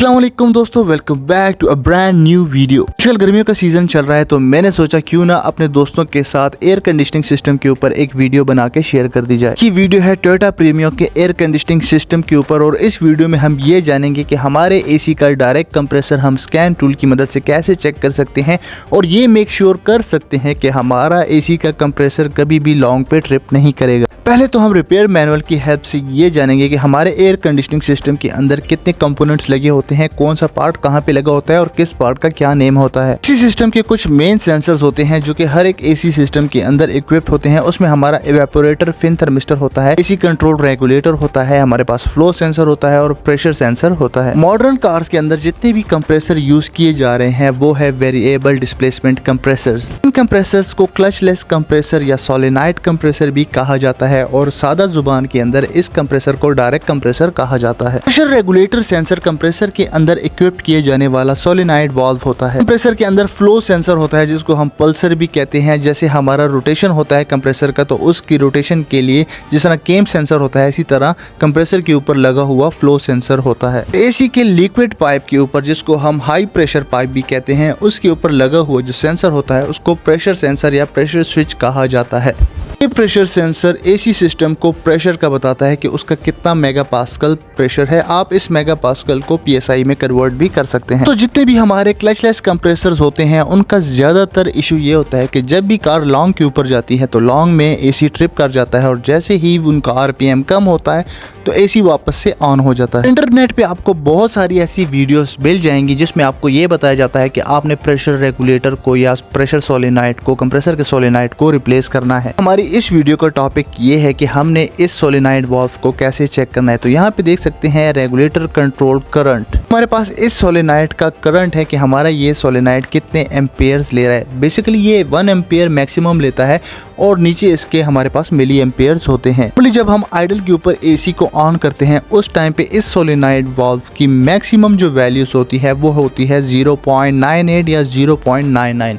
अस्सलाम वालेकुम दोस्तों, welcome back to a brand new video. आजकल गर्मियों का सीजन चल रहा है तो मैंने सोचा क्यों ना अपने दोस्तों के साथ एयर कंडीशनिंग सिस्टम के ऊपर एक वीडियो बना के शेयर कर दी जाए। ये वीडियो है टोयोटा प्रीमियो के एयर कंडीशनिंग सिस्टम के ऊपर और इस वीडियो में हम ये जानेंगे कि हमारे एसी का डायरेक्ट कंप्रेसर हम स्कैन टूल की मदद से कैसे चेक कर सकते हैं और ये मेक श्योर कर सकते हैं कि हमारा एसी का कंप्रेसर कभी भी लॉन्ग पे ट्रिप नहीं करेगा। पहले तो हम रिपेयर मैनुअल की हेल्प से ये जानेंगे कि हमारे एयर कंडीशनिंग सिस्टम के अंदर कितने कंपोनेंट्स लगे होते हैं, कौन सा पार्ट कहाँ पे लगा होता है और किस पार्ट का क्या नेम होता है। इसी सिस्टम के कुछ मेन सेंसर्स होते हैं जो कि हर एक एसी सिस्टम के अंदर इक्विप्ड होते हैं। उसमें हमारा इवेपोरेटर, फिन थर्मिस्टर होता है, एसी कंट्रोल रेगुलेटर होता है, हमारे पास फ्लो सेंसर होता है और प्रेशर सेंसर होता है। मॉडर्न कार्स के अंदर जितने भी कंप्रेसर यूज किए जा रहे हैं वो है वेरिएबल डिस्प्लेसमेंट कंप्रेसर्स। इन कंप्रेसर्स को क्लचलेस कंप्रेसर या सोलेनॉइड कंप्रेसर भी कहा जाता है और सादा जुबान के अंदर इस कंप्रेसर को डायरेक्ट कंप्रेसर कहा जाता है। प्रेशर रेगुलेटर सेंसर कंप्रेसर के अंदर इक्विप्ड किए जाने वाला सोलेनॉइड वाल्व होता है। कंप्रेसर के अंदर फ्लो सेंसर होता है जिसको हम पल्सर भी कहते हैं। जैसे हमारा रोटेशन होता है कंप्रेसर का तो उसकी रोटेशन के लिए जिस तरह केम सेंसर होता है इसी तरह कंप्रेसर के ऊपर लगा हुआ फ्लो सेंसर होता है। एसी के लिक्विड पाइप के ऊपर जिसको हम हाई प्रेशर पाइप भी कहते हैं उसके ऊपर लगा हुआ जो सेंसर होता है उसको प्रेशर सेंसर या प्रेशर स्विच कहा जाता है। ये प्रेशर सेंसर एसी सिस्टम को प्रेशर का बताता है कि उसका कितना मेगापास्कल प्रेशर है। आप इस मेगापास्कल को पीएसआई में कन्वर्ट भी कर सकते हैं। तो जितने भी हमारे क्लचलेस कंप्रेसर्स होते हैं उनका ज्यादातर इशू ये होता है कि जब भी कार लॉन्ग के ऊपर जाती है तो लॉन्ग में एसी ट्रिप कर जाता है और जैसे ही उनका आरपीएम कम होता है तो एसी वापस से ऑन हो जाता है। इंटरनेट पे आपको बहुत सारी ऐसी वीडियोस मिल जाएंगी जिसमें आपको ये बताया जाता है कि आपने प्रेशर रेगुलेटर को या प्रेशर सोलेनॉइड को, कंप्रेसर के सोलेनॉइड को रिप्लेस करना है। हमारी इस वीडियो का टॉपिक ये है कि हमने इस सोलेनॉइड वाल्व को कैसे चेक करना है। तो यहाँ पे देख सकते हैं रेगुलेटर कंट्रोल करंट। हमारे पास इस सोलेनॉइड का करंट है कि हमारा ये सोलेनॉइड कितने एम्पेयर्स ले रहा है। बेसिकली ये 1 एम्पेयर मैक्सिमम लेता है और नीचे इसके हमारे पास मिली एम्पेयर्स होते हैं। जब हम आइडल के ऊपर एसी को ऑन करते हैं उस टाइम पे इस सोलेनॉइड वाल्व की मैक्सिमम जो वैल्यूज होती है वो होती है 0.98 या 0.99।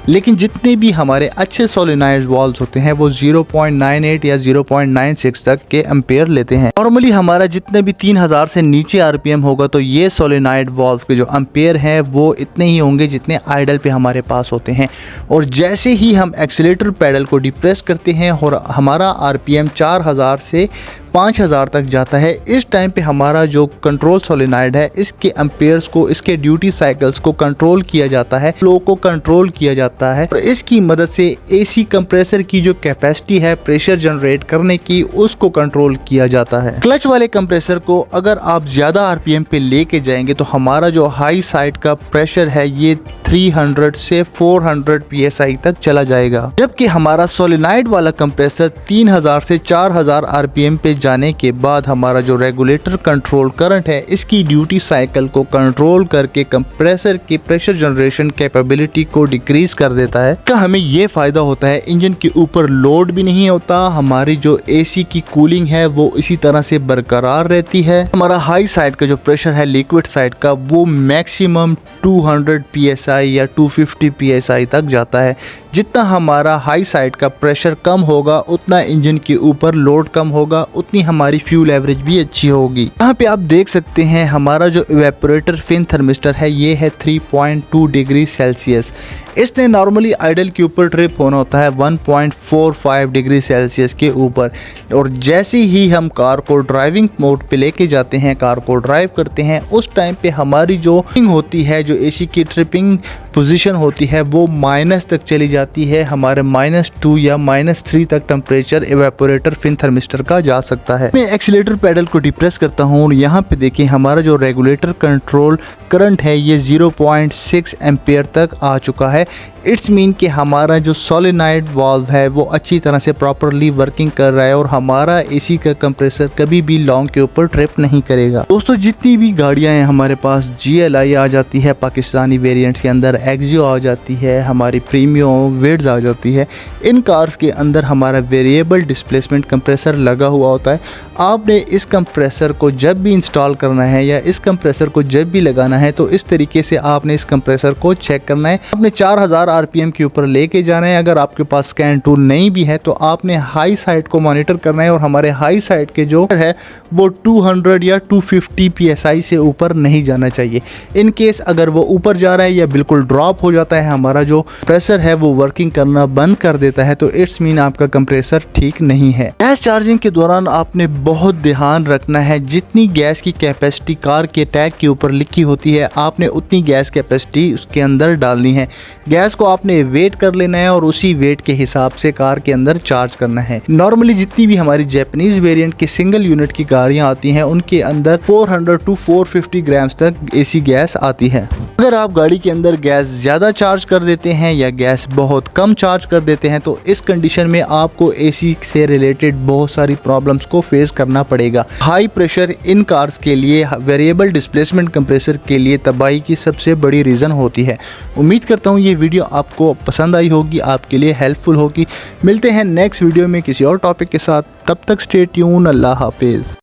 लेकिन जितने भी हमारे अच्छे सोलेनॉइड वाल्व्स होते हैं वो 0.98 या 0.96 तक के एम्पेयर लेते हैं। नॉर्मली हमारा जितने भी 3000 से नीचे आरपीएम होगा तो ये सोलेनॉइड वाल्व के जो एम्पेयर हैं वो इतने ही होंगे जितने आइडल पे हमारे पास होते हैं। और जैसे ही हम एक्सीलेटर पेडल को डिप्रेस करते हैं और हमारा आरपीएम 4000 से 5000 तक जाता है, इस टाइम पे हमारा जो कंट्रोल सोलेनॉइड है इसके एम्पेयर्स को, इसके ड्यूटी साइकिल्स को कंट्रोल किया जाता है, फ्लो को कंट्रोल किया जाता है और इसकी मदद से एसी कंप्रेसर की जो कैपेसिटी है प्रेशर जनरेट करने की उसको कंट्रोल किया जाता है। क्लच वाले कंप्रेसर को अगर आप ज्यादा आरपीएम पे लेके जाएंगे तो हमारा जो हाई साइड का प्रेशर है ये 300 से 400 psi तक चला जाएगा, जबकि हमारा सोलेनॉइड वाला कंप्रेसर 3000 से 4000 आरपीएम पे जाने के बाद हमारा जो रेगुलेटर कंट्रोल करंट है इसकी ड्यूटी साइकिल को कंट्रोल करके कंप्रेसर की प्रेशर जनरेशन कैपेबिलिटी को डिक्रीज कर देता है। का हमें ये फायदा होता है, इंजन के ऊपर लोड भी नहीं होता, हमारी जो एसी की कूलिंग है वो इसी तरह से बरकरार रहती है। हमारा हाई साइड का जो प्रेशर है लिक्विड साइड का वो मैक्सिमम 200 psi या 250 psi तक जाता है। जितना हमारा हाई साइड का प्रेशर कम होगा उतना इंजन के ऊपर लोड कम होगा, उतनी हमारी फ्यूल एवरेज भी अच्छी होगी। यहाँ पे आप देख सकते हैं हमारा जो इवेपोरेटर फिन थर्मिस्टर है ये है 3.2 डिग्री सेल्सियस। इसने नॉर्मली आइडल के ऊपर ट्रिप होना होता है 1.45 डिग्री सेल्सियस के ऊपर। और जैसे ही हम कार को ड्राइविंग मोड पे लेके जाते हैं, कार को ड्राइव करते हैं, उस टाइम पे हमारी जो होती है, जो एसी की ट्रिपिंग पोजीशन होती है वो माइनस तक चली जाती है। हमारे -2 या -3 तक टेम्परेचर इवेपोरेटर फिन थर्मिस्टर का जा सकता है। मैं एक्सीलेटर पेडल को डिप्रेस करता हूँ और यहाँ पे देखिए हमारा जो रेगुलेटर कंट्रोल करंट है ये 0.6 एम्पेयर तक आ चुका है। इट्स मीन कि हमारा जो सोलेनॉइड वाल्व है वो अच्छी तरह से प्रॉपरली वर्किंग कर रहा है और हमारा एसी का कंप्रेसर कभी भी लॉन्ग के ऊपर ट्रिप नहीं करेगा। दोस्तों जितनी भी गाड़ियां हैं हमारे पास, GLI आ जाती है पाकिस्तानी वेरिएंट्स के अंदर, एक्सियो आ जाती है, हमारी प्रीमियो विड्स आ जाती है, इन कार्स के अंदर हमारा वेरिएबल डिस्प्लेसमेंट कंप्रेसर लगा हुआ होता है। आपने इस कंप्रेसर को जब भी इंस्टॉल करना है या इस कंप्रेसर को जब भी लगाना है तो इस तरीके से आपने इस कंप्रेसर को चेक करना है। आपने 4000 आरपीएम के ऊपर लेके जाना है। अगर आपके पास स्कैन टूल नहीं भी है तो आपने हाई साइड को मॉनिटर करना है और हमारे हाई साइड के जो है वो 200 या 250 psi से ऊपर नहीं जाना चाहिए। इन केस अगर वो ऊपर जा रहा है या बिल्कुल ड्रॉप हो जाता है, हमारा जो प्रेशर है वो वर्किंग करना बंद कर देता है, तो इट्स मीन आपका कंप्रेसर ठीक नहीं है। गैस चार्जिंग के दौरान आपने बहुत ध्यान रखना है, जितनी गैस की कैपेसिटी कार के टैग के ऊपर लिखी होती है आपने उतनी गैस कैपेसिटी उसके अंदर डालनी है। गैस को आपने वेट कर लेना है और उसी वेट के हिसाब से कार के अंदर चार्ज करना है। नॉर्मली जितनी भी हमारी जापानीज वेरिएंट की सिंगल यूनिट की गाड़ियां आती हैं उनके अंदर 400 टू 450 ग्राम्स तक एसी गैस आती है। अगर आप गाड़ी के अंदर गैस ज़्यादा चार्ज कर देते हैं या गैस बहुत कम चार्ज कर देते हैं तो इस कंडीशन में आपको एसी से रिलेटेड बहुत सारी प्रॉब्लम्स को फेस करना पड़ेगा। हाई प्रेशर इन कार्स के लिए वेरिएबल डिस्प्लेसमेंट कंप्रेसर के लिए तबाही की सबसे बड़ी रीज़न होती है। उम्मीद करता हूँ ये वीडियो आपको पसंद आई होगी, आपके लिए हेल्पफुल होगी। मिलते हैं नेक्स्ट वीडियो में किसी और टॉपिक के साथ, तब तक स्टे ट्यून। अल्लाह हाफिज़।